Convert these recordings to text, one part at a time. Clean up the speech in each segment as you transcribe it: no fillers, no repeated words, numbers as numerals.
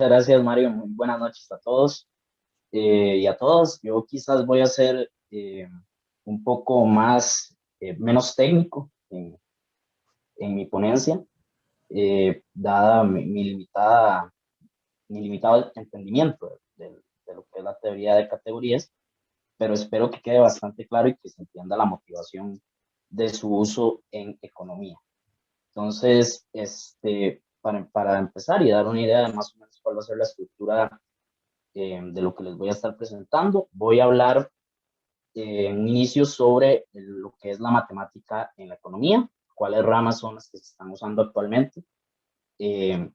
Gracias, Mario. Muy buenas noches a todos y a todas. Yo quizás voy a ser un poco menos técnico en mi ponencia, dada mi limitado entendimiento de lo que es la teoría de categorías, pero espero que quede bastante claro y que se entienda la motivación de su uso en economía. Entonces, para empezar y dar una idea de más o menos cuál va a ser la estructura de lo que les voy a estar presentando, voy a hablar en un inicio sobre lo que es la matemática en la economía, cuáles ramas son las que se están usando actualmente. Eh,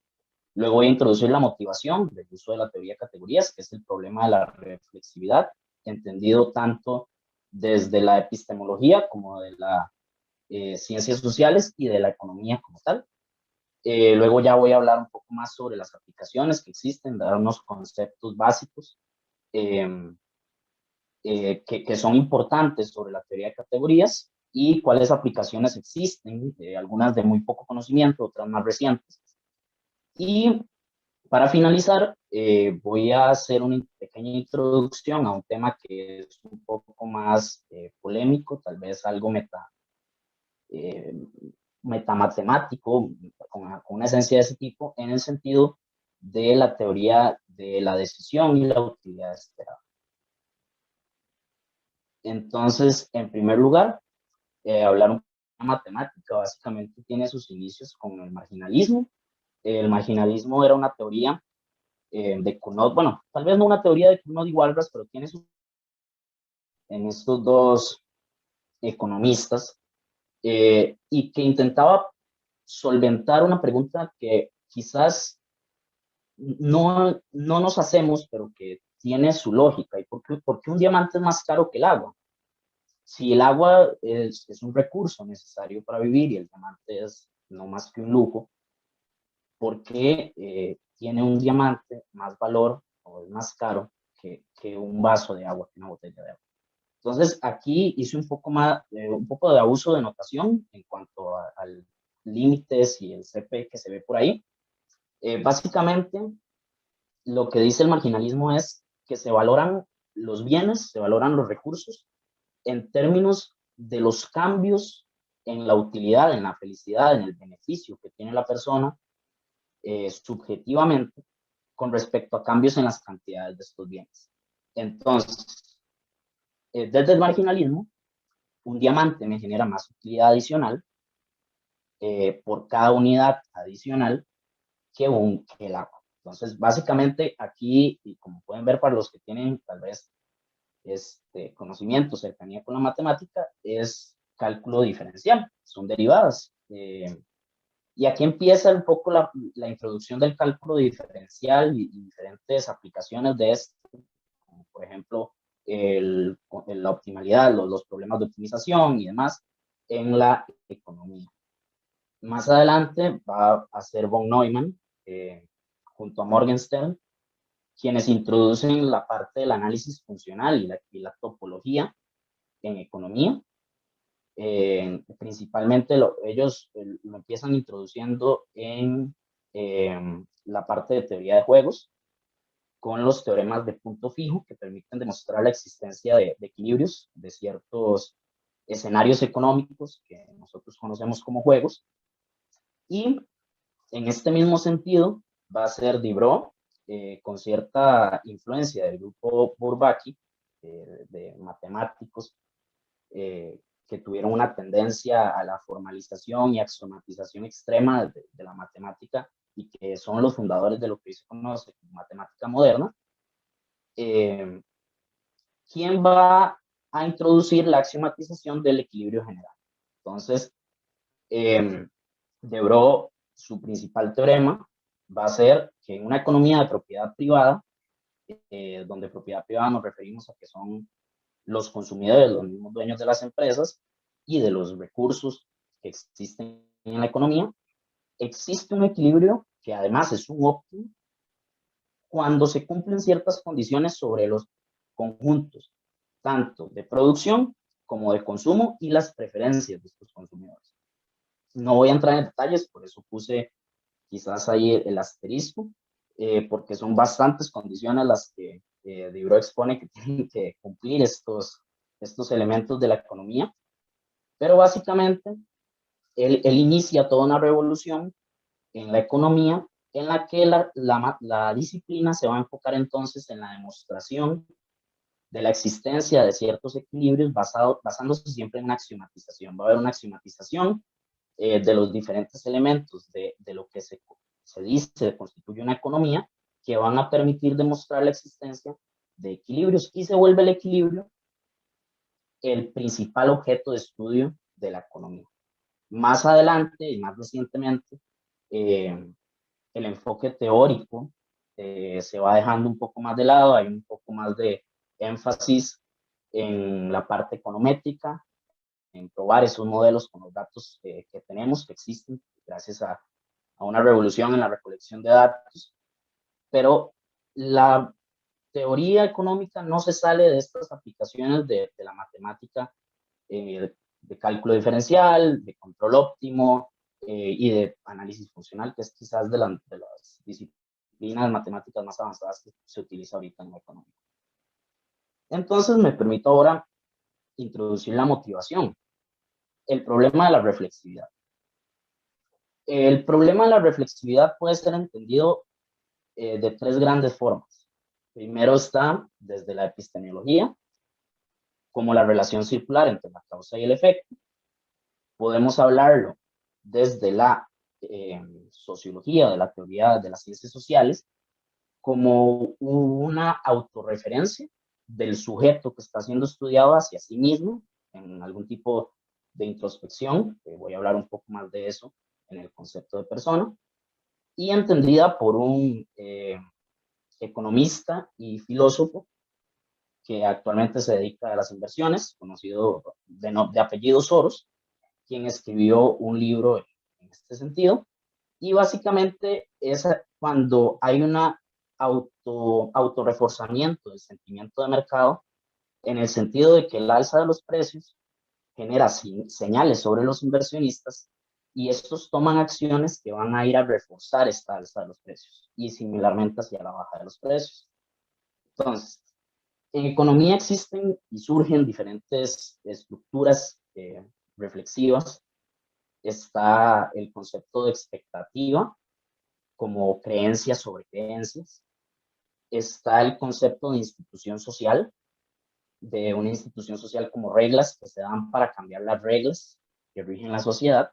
Luego voy a introducir la motivación del uso de la teoría de categorías, que es el problema de la reflexividad, entendido tanto desde la epistemología como de las ciencias sociales y de la economía como tal. Luego ya voy a hablar un poco más sobre las aplicaciones que existen, dar unos conceptos básicos eh, que son importantes sobre la teoría de categorías y cuáles aplicaciones existen, algunas de muy poco conocimiento, otras más recientes. Y para finalizar, voy a hacer una pequeña introducción a un tema que es un poco más polémico, tal vez algo eh, metamatemático, con una esencia de ese tipo, en el sentido de la teoría de la decisión y la utilidad esperada. Entonces, en primer lugar, hablar un poco de matemática, básicamente tiene sus inicios con el marginalismo. El marginalismo era una teoría de Cournot, bueno, tal vez no una teoría de Cournot y Walras, pero tiene sus en estos dos economistas, y que intentaba solventar una pregunta que quizás no nos hacemos, pero que tiene su lógica. ¿Y por qué un diamante es más caro que el agua? Si el agua es un recurso necesario para vivir y el diamante es no más que un lujo, ¿por qué tiene un diamante más valor o es más caro que un vaso de agua, que una botella de agua? Entonces, aquí hice un poco de abuso de notación en cuanto al límites y el CP que se ve por ahí. Básicamente, lo que dice el marginalismo es que se valoran los bienes, se valoran los recursos en términos de los cambios en la utilidad, en la felicidad, en el beneficio que tiene la persona subjetivamente con respecto a cambios en las cantidades de estos bienes. Entonces, desde el marginalismo, un diamante me genera más utilidad adicional por cada unidad adicional que el agua. Entonces, básicamente aquí, y como pueden ver para los que tienen tal vez conocimiento, cercanía con la matemática, es cálculo diferencial, son derivadas. Y aquí empieza un poco la introducción del cálculo diferencial y diferentes aplicaciones de esto, como por ejemplo la optimalidad, los problemas de optimización y demás en la economía. Más adelante va a ser von Neumann, junto a Morgenstern, quienes introducen la parte del análisis funcional y la topología en economía. Principalmente ellos lo empiezan introduciendo en la parte de teoría de juegos, con los teoremas de punto fijo que permiten demostrar la existencia de equilibrios de ciertos escenarios económicos que nosotros conocemos como juegos. Y en este mismo sentido va a ser Diderot, con cierta influencia del grupo Bourbaki, de matemáticos que tuvieron una tendencia a la formalización y axiomatización extrema de la matemática y que son los fundadores de lo que se conoce como matemática moderna, eh, ¿quién va a introducir la axiomatización del equilibrio general? Entonces, Debró, su principal teorema va a ser que en una economía de propiedad privada, donde propiedad privada nos referimos a que son los consumidores, los mismos dueños de las empresas y de los recursos que existen en la economía, existe un equilibrio que además es un óptimo cuando se cumplen ciertas condiciones sobre los conjuntos, tanto de producción como de consumo y las preferencias de estos consumidores. No voy a entrar en detalles, por eso puse quizás ahí el asterisco, porque son bastantes condiciones las que Diderot expone que tienen que cumplir estos elementos de la economía, pero básicamente él inicia toda una revolución en la economía en la que la disciplina se va a enfocar entonces en la demostración de la existencia de ciertos equilibrios basándose siempre en una axiomatización. Va a haber una axiomatización de los diferentes elementos de lo que se dice constituye una economía que van a permitir demostrar la existencia de equilibrios y se vuelve el equilibrio el principal objeto de estudio de la economía. Más adelante y más recientemente, el enfoque teórico se va dejando un poco más de lado, hay un poco más de énfasis en la parte econométrica, en probar esos modelos con los datos que tenemos, que existen, gracias a una revolución en la recolección de datos, pero la teoría económica no se sale de estas aplicaciones de la matemática, de cálculo diferencial, de control óptimo y de análisis funcional, que es quizás de las disciplinas matemáticas más avanzadas que se utiliza ahorita en la economía. Entonces me permito ahora introducir la motivación, el problema de la reflexividad. El problema de la reflexividad puede ser entendido de tres grandes formas. Primero está desde la epistemología, como la relación circular entre la causa y el efecto. Podemos hablarlo desde la sociología, de la teoría de las ciencias sociales, como una autorreferencia del sujeto que está siendo estudiado hacia sí mismo, en algún tipo de introspección, que voy a hablar un poco más de eso en el concepto de persona, y entendida por un economista y filósofo que actualmente se dedica a las inversiones, conocido de apellido Soros, quien escribió un libro en este sentido. Y básicamente es cuando hay una autorreforzamiento del sentimiento de mercado, en el sentido de que el alza de los precios genera señales sobre los inversionistas y estos toman acciones que van a ir a reforzar esta alza de los precios y similarmente hacia la baja de los precios. Entonces, en economía existen y surgen diferentes estructuras reflexivas. Está el concepto de expectativa como creencias sobre creencias. Está el concepto de institución social, de una institución social como reglas que se dan para cambiar las reglas que rigen la sociedad.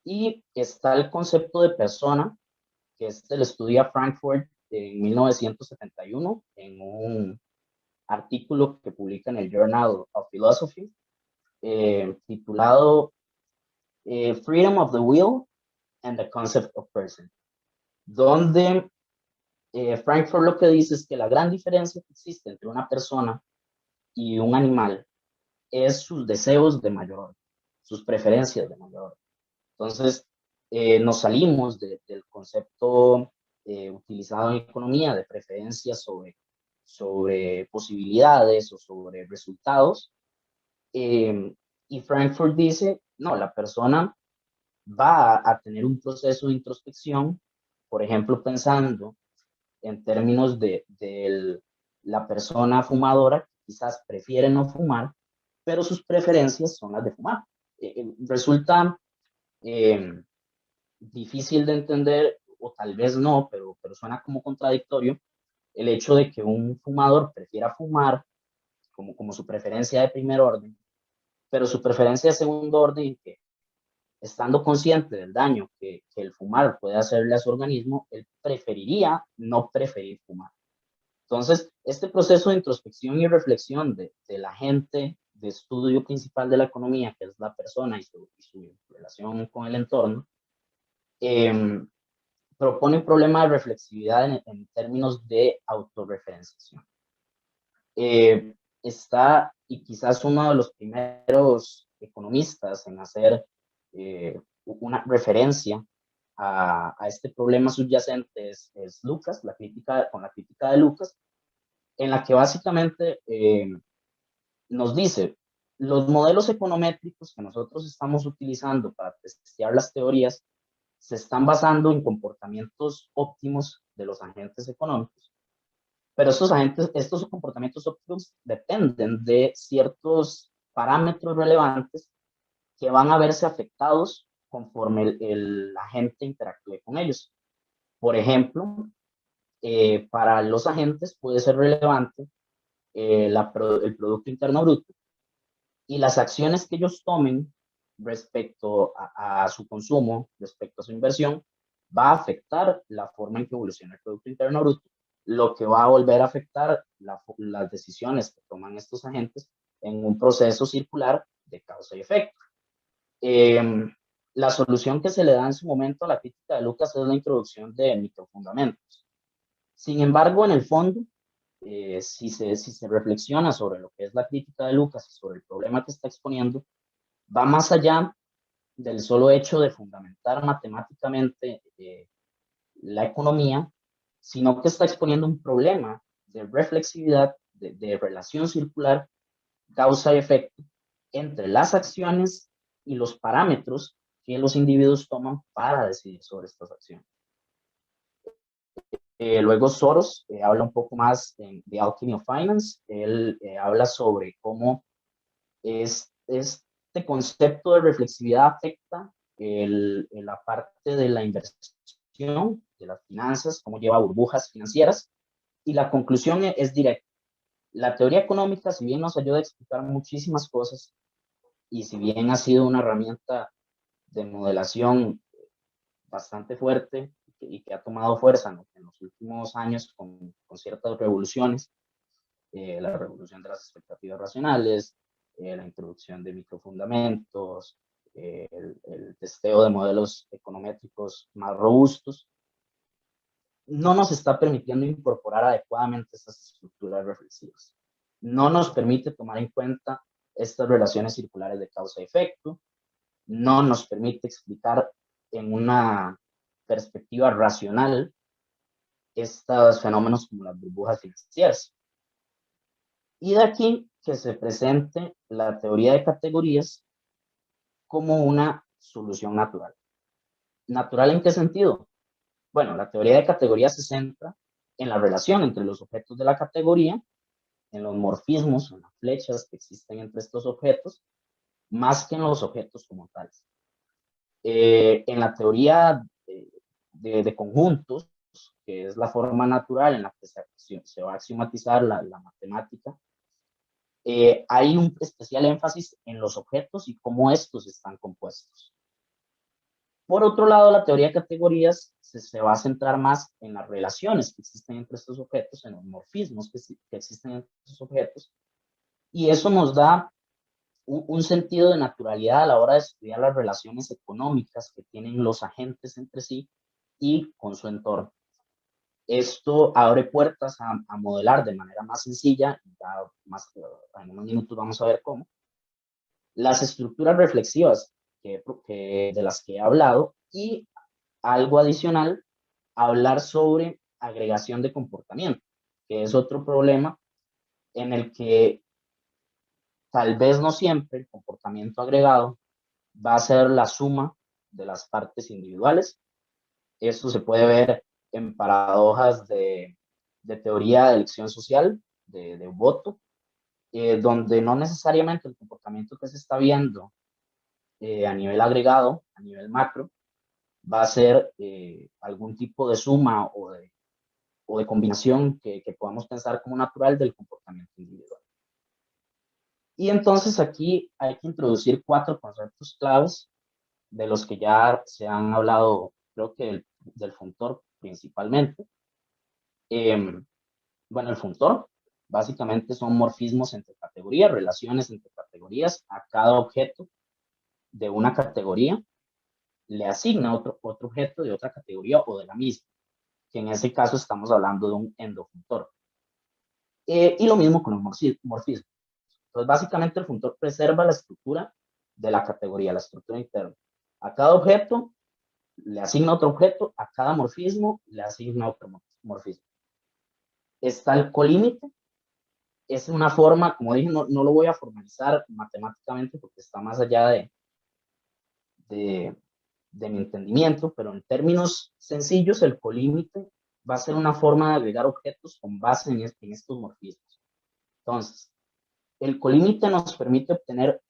Y está el concepto de persona, que este lo estudia Frankfurt en 1971 en un artículo que publica en el Journal of Philosophy, titulado Freedom of the Will and the Concept of Person, donde Frankfurt lo que dice es que la gran diferencia que existe entre una persona y un animal es sus deseos de mayor orden, sus preferencias de mayor orden. Entonces, nos salimos del concepto utilizado en economía de preferencias sobre posibilidades o sobre resultados. Y Frankfurt dice, no, la persona va a tener un proceso de introspección, por ejemplo, pensando en términos de la persona fumadora, quizás prefiere no fumar, pero sus preferencias son las de fumar. Resulta difícil de entender, o tal vez no, pero suena como contradictorio, el hecho de que un fumador prefiera fumar como su preferencia de primer orden, pero su preferencia de segundo orden, que estando consciente del daño que el fumar puede hacerle a su organismo, él preferiría no preferir fumar. Entonces, este proceso de introspección y reflexión de la gente de estudio principal de la economía, que es la persona y su relación con el entorno, propone un problema de reflexividad en términos de autorreferenciación. Está, y quizás uno de los primeros economistas en hacer una referencia a este problema subyacente es Lucas, con la crítica de Lucas, en la que básicamente nos dice, los modelos econométricos que nosotros estamos utilizando para testear las teorías se están basando en comportamientos óptimos de los agentes económicos, pero estos comportamientos óptimos dependen de ciertos parámetros relevantes que van a verse afectados conforme el agente interactúe con ellos. Por ejemplo, para los agentes puede ser relevante el Producto Interno Bruto y las acciones que ellos tomen respecto a su consumo, respecto a su inversión, va a afectar la forma en que evoluciona el Producto Interno Bruto, lo que va a volver a afectar las decisiones que toman estos agentes en un proceso circular de causa y efecto. La solución que se le da en su momento a la crítica de Lucas es la introducción de microfundamentos. Sin embargo, en el fondo, si se reflexiona sobre lo que es la crítica de Lucas y sobre el problema que está exponiendo, va más allá del solo hecho de fundamentar matemáticamente la economía, sino que está exponiendo un problema de reflexividad, de relación circular, causa y efecto, entre las acciones y los parámetros que los individuos toman para decidir sobre estas acciones. Luego Soros habla un poco más en The Alchemy of Finance. Él habla sobre cómo este concepto de reflexividad afecta la parte de la inversión, de las finanzas, cómo lleva burbujas financieras. Y la conclusión es directa. La teoría económica, si bien nos ayuda a explicar muchísimas cosas, y si bien ha sido una herramienta de modelación bastante fuerte y que ha tomado fuerza en los últimos años con ciertas revoluciones, la revolución de las expectativas racionales, la introducción de microfundamentos, el testeo de modelos econométricos más robustos, no nos está permitiendo incorporar adecuadamente estas estructuras reflexivas. No nos permite tomar en cuenta estas relaciones circulares de causa y efecto, no nos permite explicar en una perspectiva racional estos fenómenos como las burbujas financieras. Y de aquí que se presente la teoría de categorías como una solución natural. ¿Natural en qué sentido? Bueno, la teoría de categorías se centra en la relación entre los objetos de la categoría, en los morfismos, en las flechas que existen entre estos objetos, más que en los objetos como tales. En la teoría de conjuntos, que es la forma natural en la que se va a axiomatizar la matemática, hay un especial énfasis en los objetos y cómo estos están compuestos. Por otro lado, la teoría de categorías se va a centrar más en las relaciones que existen entre estos objetos, en los morfismos que existen entre estos objetos, y eso nos da un sentido de naturalidad a la hora de estudiar las relaciones económicas que tienen los agentes entre sí y con su entorno. Esto abre puertas a modelar de manera más sencilla, en unos minutos vamos a ver cómo, las estructuras reflexivas de las que he hablado y algo adicional, hablar sobre agregación de comportamiento, que es otro problema en el que tal vez no siempre el comportamiento agregado va a ser la suma de las partes individuales. Esto se puede ver en paradojas de teoría de elección social, de voto, donde no necesariamente el comportamiento que se está viendo a nivel agregado, a nivel macro, va a ser algún tipo de suma o de combinación que podamos pensar como natural del comportamiento individual. Y entonces aquí hay que introducir 4 conceptos claves de los que ya se han hablado, creo que del funtor principalmente. Bueno, el funtor básicamente son morfismos entre categorías, relaciones entre categorías. A cada objeto de una categoría le asigna otro objeto de otra categoría o de la misma, que en ese caso estamos hablando de un endofuntor. Y lo mismo con los morfismos. Entonces, básicamente el funtor preserva la estructura de la categoría, la estructura interna. A cada objeto le asigna otro objeto, a cada morfismo le asigna otro morfismo. Está el colímite, es una forma, como dije, no lo voy a formalizar matemáticamente porque está más allá de de mi entendimiento, pero en términos sencillos, el colímite va a ser una forma de agregar objetos con base en estos morfismos. Entonces, el colímite nos permite obtener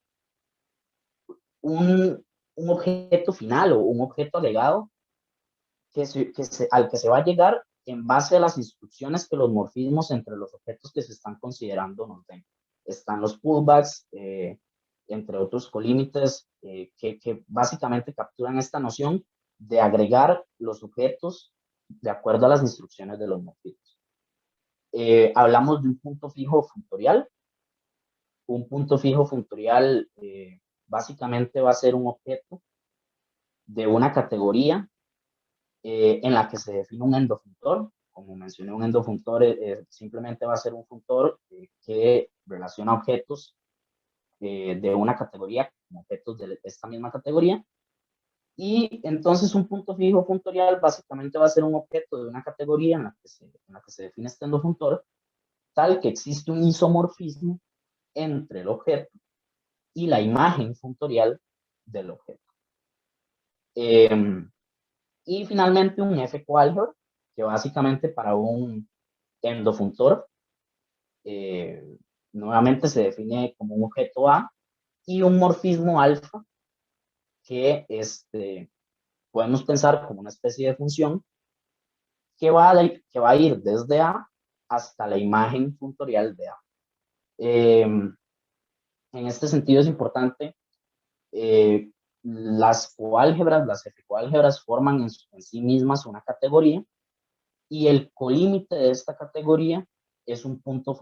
un objeto final o un objeto agregado al que se va a llegar en base a las instrucciones que los morfismos entre los objetos que se están considerando nos den. Están los pullbacks, entre otros colímites, que básicamente capturan esta noción de agregar los objetos de acuerdo a las instrucciones de los morfismos. Hablamos de un punto fijo funtorial. Un punto fijo funtorial básicamente va a ser un objeto de una categoría en la que se define un endofuntor. Como mencioné, un endofuntor simplemente va a ser un funtor que relaciona objetos de una categoría con objetos de esta misma categoría. Y entonces un punto fijo funtorial básicamente va a ser un objeto de una categoría en la que se define este endofuntor, tal que existe un isomorfismo entre el objeto y la imagen funtorial del objeto. Y finalmente un F-coálgebra, que básicamente para un endofuntor nuevamente se define como un objeto A, y un morfismo alfa que podemos pensar como una especie de función que va a ir desde A hasta la imagen funtorial de A. En este sentido es importante, las coálgebras, las F-coálgebras forman en sí mismas una categoría, y el colímite de esta categoría es un punto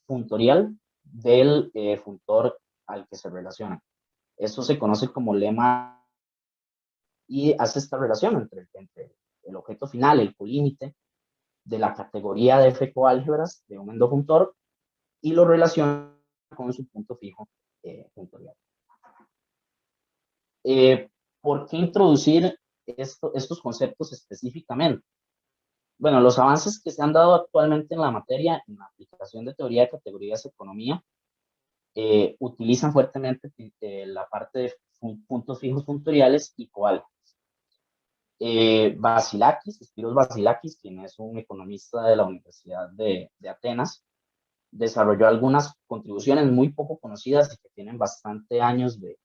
funtorial del funtor al que se relaciona. Esto se conoce como lema y hace esta relación entre el objeto final, el colímite de la categoría de F-coálgebras de un endofuntor, y lo relaciona con su punto fijo funtorial. ¿Por qué introducir estos conceptos específicamente? Bueno, los avances que se han dado actualmente en la materia, en la aplicación de teoría de categorías de economía, utilizan fuertemente la parte de puntos fijos funtoriales y coálgebras. Spyros Basilakis, quien es un economista de la Universidad de Atenas, desarrolló algunas contribuciones muy poco conocidas y que tienen bastantes años de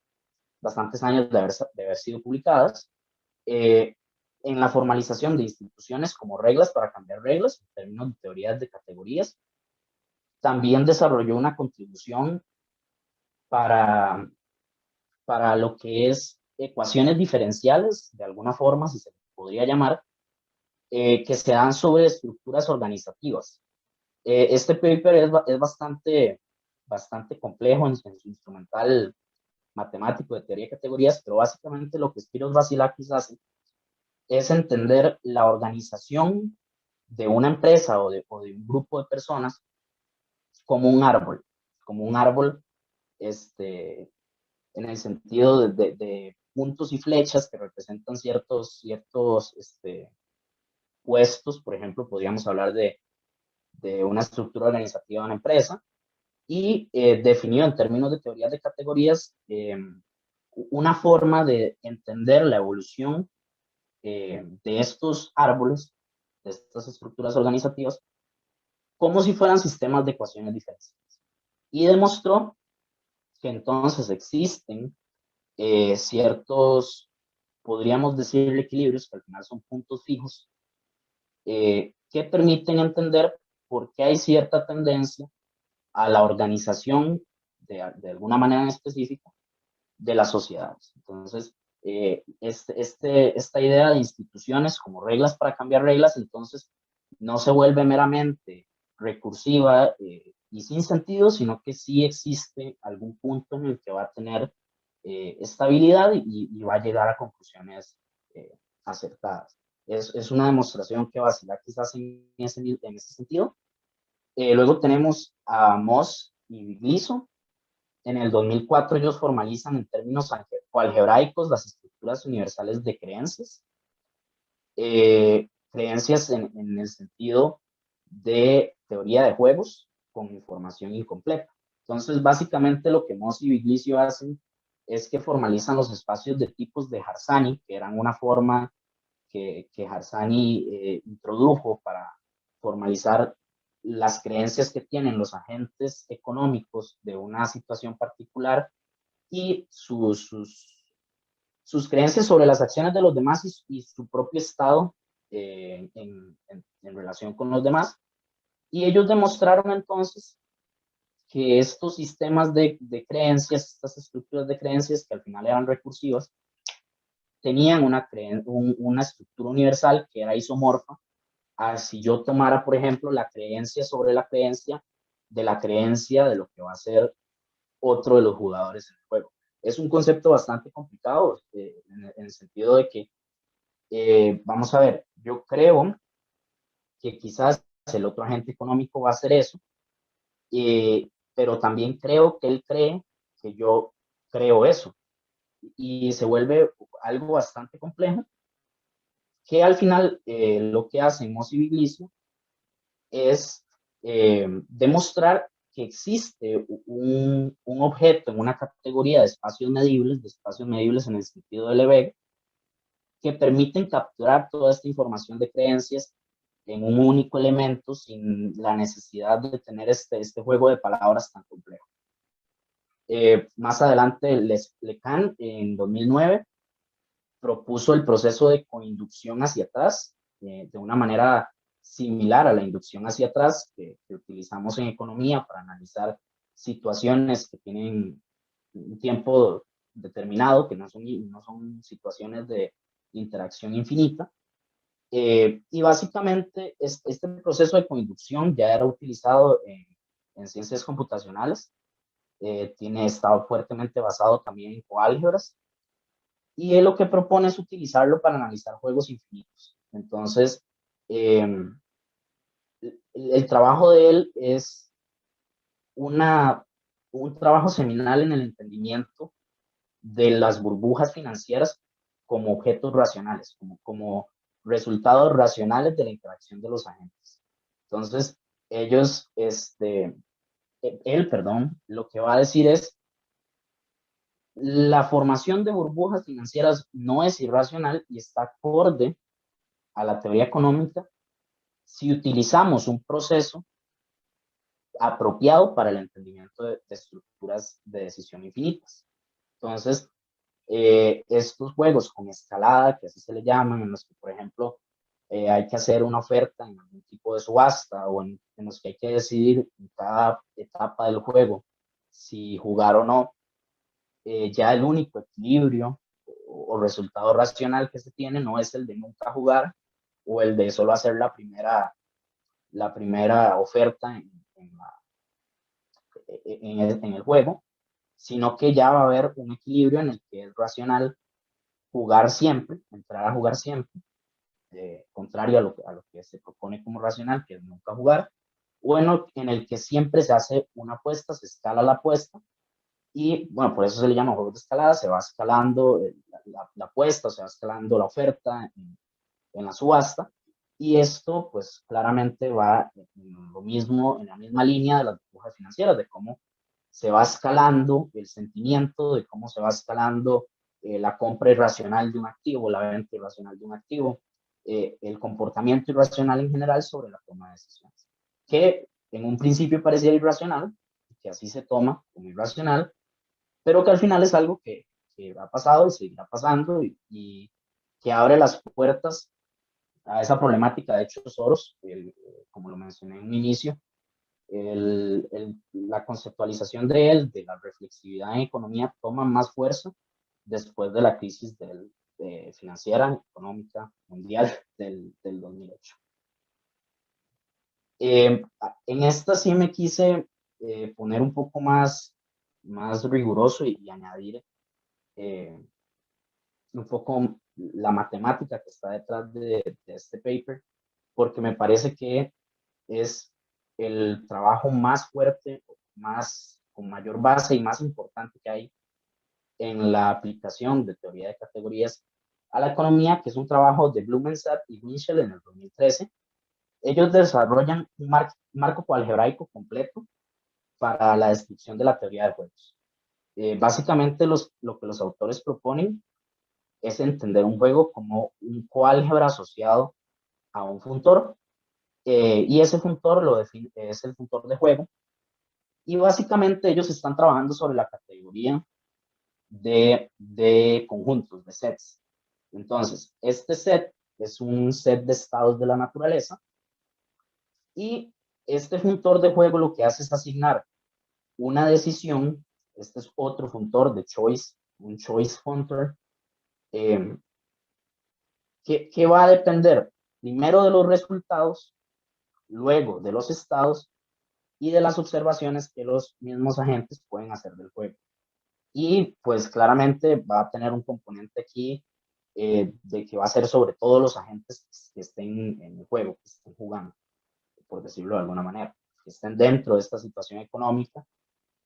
haber sido publicadas, en la formalización de instituciones como reglas para cambiar reglas, en términos de teorías de categorías. También desarrolló una contribución para, para lo que es ecuaciones diferenciales, de alguna forma, si se podría llamar, que se dan sobre estructuras organizativas. Este paper es bastante complejo en su instrumental matemático de teoría de categorías, pero básicamente lo que Spyros Basilakis hace es entender la organización de una empresa o de un grupo de personas como un árbol, en el sentido de puntos y flechas que representan ciertos puestos. Por ejemplo, podríamos hablar de una estructura organizativa de una empresa, y definido en términos de teorías de categorías, una forma de entender la evolución de estos árboles, de estas estructuras organizativas, como si fueran sistemas de ecuaciones diferenciales. Y demostró que entonces existen podríamos decir, equilibrios, que al final son puntos fijos, que permiten entender por qué hay cierta tendencia a la organización de alguna manera en específica de las sociedades. Entonces, esta idea de instituciones como reglas para cambiar reglas, entonces no se vuelve meramente recursiva y sin sentido, sino que sí existe algún punto en el que va a tener estabilidad y va a llegar a conclusiones acertadas. Es una demostración que Basilakis hace en ese sentido. Luego tenemos a Moss y Gliso. En el 2004 ellos formalizan en términos algebraicos las estructuras universales de creencias. Creencias en el sentido de teoría de juegos con información incompleta. Entonces, básicamente lo que Moss y Viglicio hacen es que formalizan los espacios de tipos de Harsanyi, que eran una forma que Harsanyi introdujo para formalizar las creencias que tienen los agentes económicos de una situación particular y sus creencias sobre las acciones de los demás y su propio estado en relación con los demás. Y ellos demostraron entonces que estos sistemas de creencias, estas estructuras de creencias que al final eran recursivas, tenían una estructura universal que era isomorfa. Si yo tomara, por ejemplo, la creencia sobre la creencia de la creencia de lo que va a ser otro de los jugadores en el juego. Es un concepto bastante complicado en el sentido de que, vamos a ver, yo creo que quizás el otro agente económico va a hacer eso, pero también creo que él cree que yo creo eso. Y se vuelve algo bastante complejo, que al final lo que hace Moss y Bigliso es demostrar que existe un objeto en una categoría de espacios medibles en el sentido de Lebesgue, que permiten capturar toda esta información de creencias en un único elemento sin la necesidad de tener este juego de palabras tan complejo. Más adelante, Lecan en 2009 propuso el proceso de coinducción hacia atrás de una manera similar a la inducción hacia atrás que utilizamos en economía para analizar situaciones que tienen un tiempo determinado, que no son situaciones de interacción infinita. Y básicamente este proceso de coinducción ya era utilizado en ciencias computacionales, estado fuertemente basado también en coálgebras, y él lo que propone es utilizarlo para analizar juegos infinitos. Entonces, el trabajo de él es un trabajo seminal en el entendimiento de las burbujas financieras como objetos racionales, como resultados racionales de la interacción de los agentes. Entonces, él, lo que va a decir es, la formación de burbujas financieras no es irracional y está acorde a la teoría económica si utilizamos un proceso apropiado para el entendimiento de estructuras de decisión infinitas. Entonces, estos juegos con escalada, que así se le llaman, en los que, por ejemplo, hay que hacer una oferta en algún tipo de subasta o en los que hay que decidir en cada etapa del juego si jugar o no, ya el único equilibrio o resultado racional que se tiene no es el de nunca jugar o el de solo hacer la primera oferta en el juego, sino que ya va a haber un equilibrio en el que es racional jugar siempre, entrar a jugar siempre, contrario a lo que se propone como racional, que es nunca jugar, o en el que siempre se hace una apuesta, se escala la apuesta, y bueno, por eso se le llama juegos de escalada, se va escalando la apuesta, se va escalando la oferta en la subasta, y esto pues claramente va en lo mismo, en la misma línea de las burbujas financieras, de cómo se va escalando el sentimiento, de cómo se va escalando la compra irracional de un activo, la venta irracional de un activo, el comportamiento irracional en general sobre la toma de decisiones, que en un principio parecía irracional, que así se toma como irracional, pero que al final es algo que ha pasado y seguirá pasando y que abre las puertas a esa problemática. De hecho, Soros, como lo mencioné en un inicio, la conceptualización de él, de la reflexividad en economía, toma más fuerza después de la crisis financiera, económica, mundial del 2008. En esta sí me quise poner un poco más riguroso y añadir un poco la matemática que está detrás de este paper, porque me parece que es el trabajo más fuerte, con mayor base y más importante que hay en la aplicación de teoría de categorías a la economía, que es un trabajo de Blumenstadt y Winchell en el 2013. Ellos desarrollan un marco algebraico completo para la descripción de la teoría de juegos. Básicamente lo que los autores proponen es entender un juego como un coálgebra asociado a un funtor, y ese funtor es el funtor de juego, y básicamente ellos están trabajando sobre la categoría de conjuntos, de sets. Entonces, este set es un set de estados de la naturaleza, y este funtor de juego lo que hace es asignar una decisión. Este es otro funtor de choice, un choice funtor, eh, que va a depender primero de los resultados, luego de los estados y de las observaciones que los mismos agentes pueden hacer del juego. Y pues claramente va a tener un componente aquí, de que va a ser sobre todo los agentes que estén en el juego, que estén jugando, por decirlo de alguna manera, que estén dentro de esta situación económica.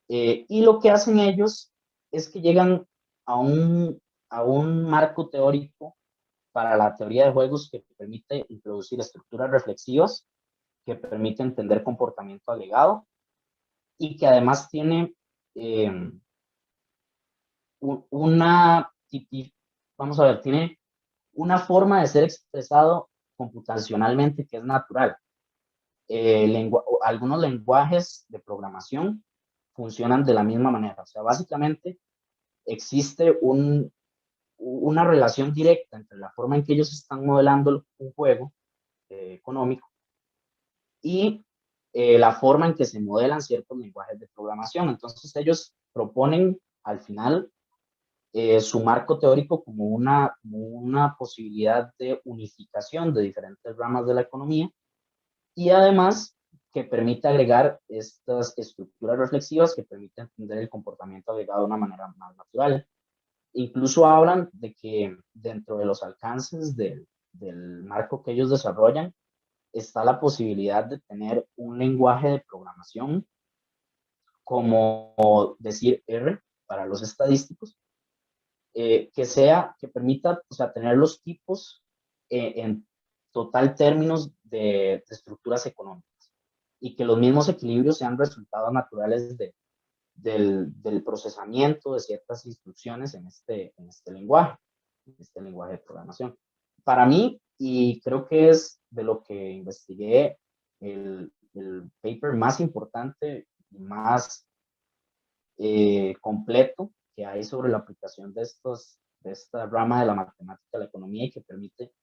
Y lo que hacen ellos es que llegan a a un marco teórico para la teoría de juegos que permite introducir estructuras reflexivas, que permite entender comportamiento agregado, y que además tiene, eh, una, vamos a ver, tiene una forma de ser expresado computacionalmente que es natural. Algunos lenguajes de programación funcionan de la misma manera. O sea, básicamente existe una relación directa entre la forma en que ellos están modelando un juego, económico, y la forma en que se modelan ciertos lenguajes de programación. Entonces ellos proponen al final, su marco teórico como como una posibilidad de unificación de diferentes ramas de la economía, y además que permite agregar estas estructuras reflexivas que permiten entender el comportamiento agregado de una manera más natural. Incluso hablan de que dentro de los alcances del marco que ellos desarrollan está la posibilidad de tener un lenguaje de programación como decir R para los estadísticos, que permita, o sea, tener los tipos, en total términos de estructuras económicas, y que los mismos equilibrios sean resultados naturales del procesamiento de ciertas instrucciones en este lenguaje de programación. Para mí, y creo que es de lo que investigué, el paper más importante y más, completo que hay sobre la aplicación de esta rama de la matemática a la economía, y que permite,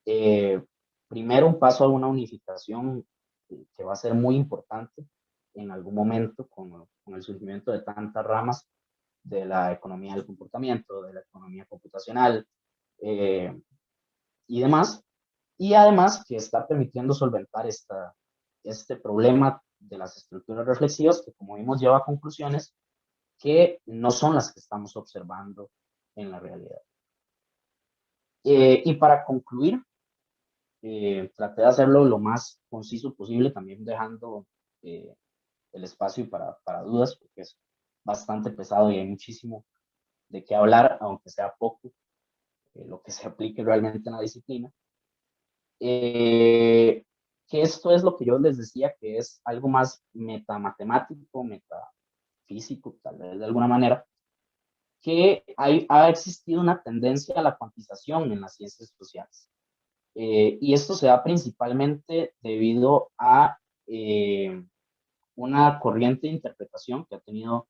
eh, primero un paso a una unificación, que va a ser muy importante en algún momento con el surgimiento de tantas ramas de la economía del comportamiento, de la economía computacional, eh, y demás. Y además que está permitiendo solventar este problema de las estructuras reflexivas, que como vimos lleva a conclusiones que no son las que estamos observando en la realidad. Y para concluir, traté de hacerlo lo más conciso posible, también dejando, eh, el espacio para dudas, porque es bastante pesado y hay muchísimo de qué hablar, aunque sea poco, lo que se aplique realmente en la disciplina. Eh, que esto es lo que yo les decía, que es algo más metamatemático, metafísico, tal vez de alguna manera, que ha existido una tendencia a la cuantización en las ciencias sociales. Y esto se da principalmente debido a, una corriente de interpretación que ha tenido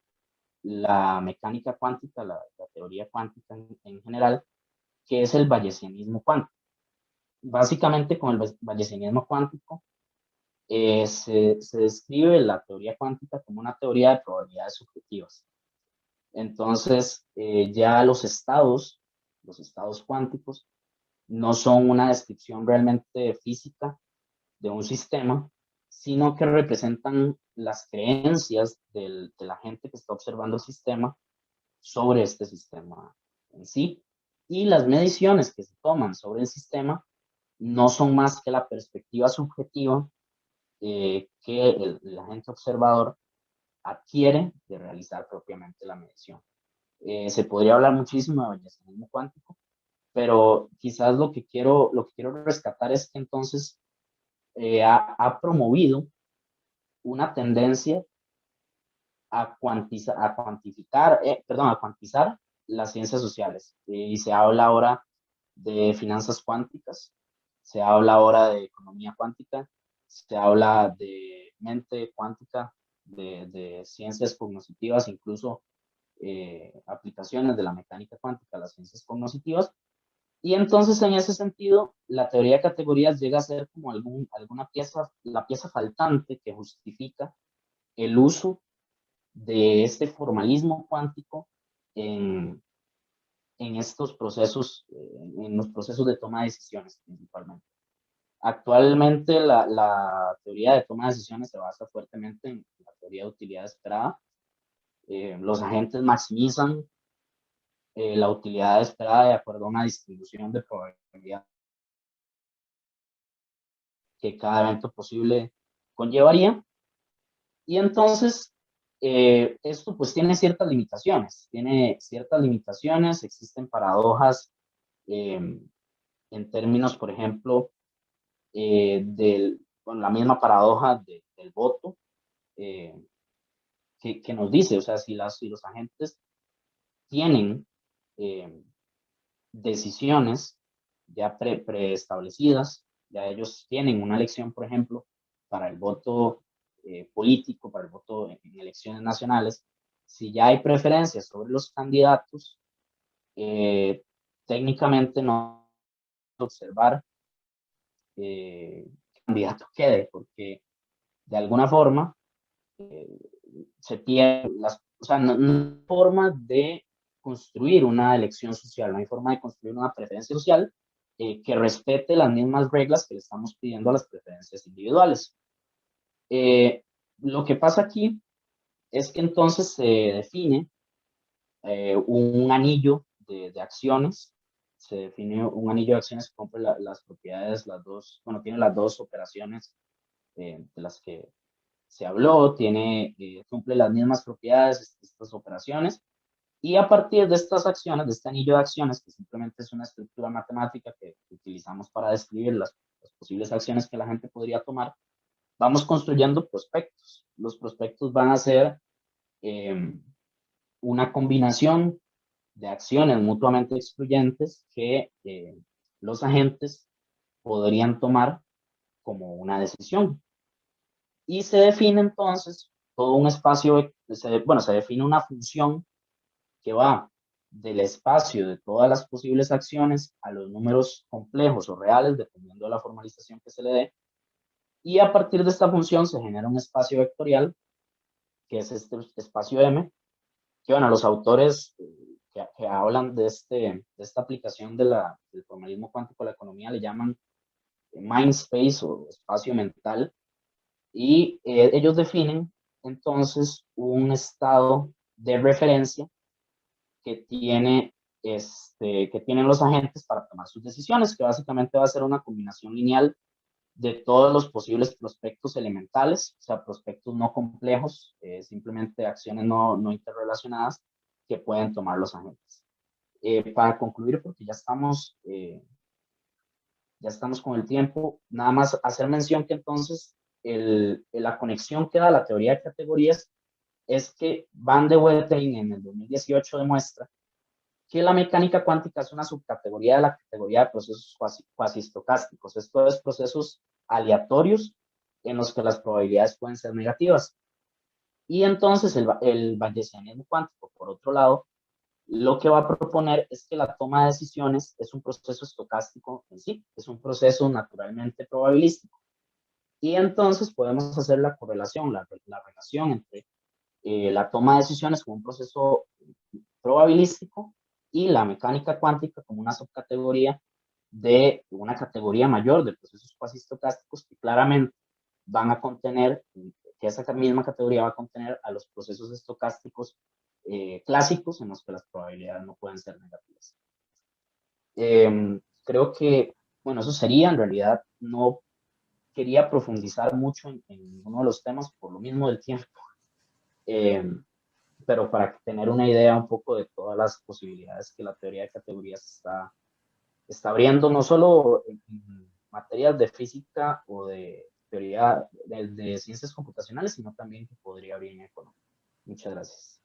la mecánica cuántica, la teoría cuántica en general, que es el bayesianismo cuántico. Básicamente, con el bayesianismo cuántico, se describe la teoría cuántica como una teoría de probabilidades subjetivas. Entonces, ya los estados cuánticos, no son una descripción realmente física de un sistema, sino que representan las creencias de la gente que está observando el sistema sobre este sistema en sí. Y las mediciones que se toman sobre el sistema no son más que la perspectiva subjetiva, que el agente observador adquiere de realizar propiamente la medición. Se podría hablar muchísimo de bayesianismo cuántico, pero quizás lo que quiero rescatar es que entonces, ha promovido una tendencia a cuantizar las ciencias sociales. Y se habla ahora de finanzas cuánticas, se habla ahora de economía cuántica, se habla de mente cuántica, de ciencias cognitivas, incluso aplicaciones de la mecánica cuántica a las ciencias cognitivas. Y entonces, en ese sentido, la teoría de categorías llega a ser como alguna pieza, la pieza faltante que justifica el uso de este formalismo cuántico en, en estos procesos, en los procesos de toma de decisiones principalmente. Actualmente la teoría de toma de decisiones se basa fuertemente en la teoría de utilidad esperada. Los agentes maximizan la utilidad esperada de acuerdo a una distribución de probabilidad que cada evento posible conllevaría. Y entonces, esto pues tiene ciertas limitaciones, existen paradojas en términos, por ejemplo, con la misma paradoja del voto, que nos dice, o sea, si los agentes tienen decisiones ya preestablecidas, ya ellos tienen una elección, por ejemplo, para el voto político, para el voto en elecciones nacionales, si ya hay preferencias sobre los candidatos, técnicamente no observar qué candidato quede, porque de alguna forma se pierde o sea, no hay forma de construir una elección social, no hay forma de construir una preferencia social que respete las mismas reglas que le estamos pidiendo a las preferencias individuales. Lo que pasa aquí es que entonces se define un anillo de acciones, se define un anillo de acciones que cumple las propiedades, tiene las dos operaciones de las que se habló, cumple las mismas propiedades estas operaciones, y a partir de estas acciones, de este anillo de acciones, que simplemente es una estructura matemática que utilizamos para describir las posibles acciones que la gente podría tomar, vamos construyendo prospectos. Los prospectos van a ser una combinación de acciones mutuamente excluyentes que los agentes podrían tomar como una decisión. Y se define entonces todo un espacio, se define una función que va del espacio de todas las posibles acciones a los números complejos o reales, dependiendo de la formalización que se le dé. Y a partir de esta función se genera un espacio vectorial, que es este espacio M, que bueno, los autores que hablan de esta aplicación del formalismo cuántico a la economía le llaman mind space o espacio mental, y ellos definen entonces un estado de referencia que que tienen los agentes para tomar sus decisiones, que básicamente va a ser una combinación lineal de todos los posibles prospectos elementales, o sea, prospectos no complejos, simplemente acciones no interrelacionadas que pueden tomar los agentes. Para concluir, porque ya estamos con el tiempo, nada más hacer mención que entonces la conexión que da la teoría de categorías es que Van de Wetering en el 2018 demuestra que la mecánica cuántica es una subcategoría de la categoría de procesos cuasi estocásticos. Esto es procesos aleatorios en los que las probabilidades pueden ser negativas. Y entonces el bayesianismo cuántico, por otro lado, lo que va a proponer es que la toma de decisiones es un proceso estocástico en sí, es un proceso naturalmente probabilístico. Y entonces podemos hacer la correlación, la relación entre la toma de decisiones como un proceso probabilístico y la mecánica cuántica como una subcategoría de una categoría mayor de procesos cuasi estocásticos que claramente van a contener, que esa misma categoría va a contener a los procesos estocásticos clásicos en los que las probabilidades no pueden ser negativas. Creo que, bueno, eso sería, en realidad no quería profundizar mucho en uno de los temas por lo mismo del tiempo, pero para tener una idea un poco de todas las posibilidades que la teoría de categorías está abriendo, no solo en materias de física o de teoría de ciencias computacionales, sino también que podría abrir en economía. Muchas gracias.